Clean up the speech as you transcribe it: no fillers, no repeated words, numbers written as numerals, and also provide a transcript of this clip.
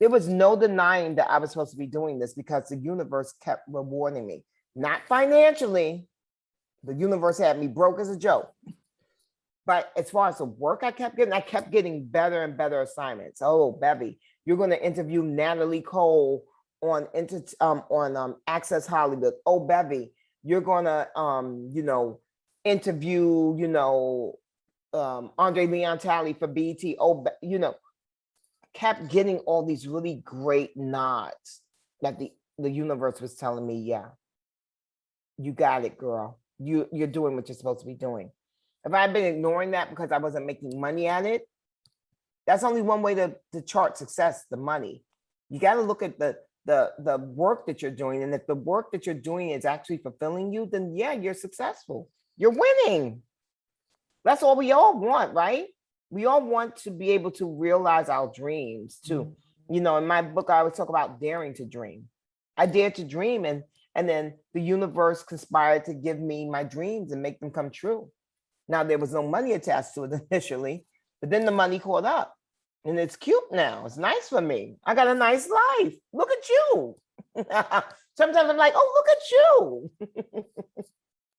There was no denying that I was supposed to be doing this because the universe kept rewarding me. Not financially. The universe had me broke as a joke. But as far as the work I kept getting better and better assignments. Oh, Bevy, you're going to interview Natalie Cole on Access Hollywood. Oh, Bevy, you're going to interview Andre Leon Talley for BT. Oh, kept getting all these really great nods that the universe was telling me, yeah, you got it, girl. You're doing what you're supposed to be doing. If I had been ignoring that because I wasn't making money at it, that's only one way to chart success, the money. You got to look at the work that you're doing. And if the work that you're doing is actually fulfilling you, then yeah, you're successful. You're winning. That's all we all want, right? We all want to be able to realize our dreams too. In my book, I always talk about daring to dream. I dared to dream, and then the universe conspired to give me my dreams and make them come true. Now, there was no money attached to it initially, but then the money caught up. And it's cute now. It's nice for me. I got a nice life. Look at you. Sometimes I'm like, oh, look at you.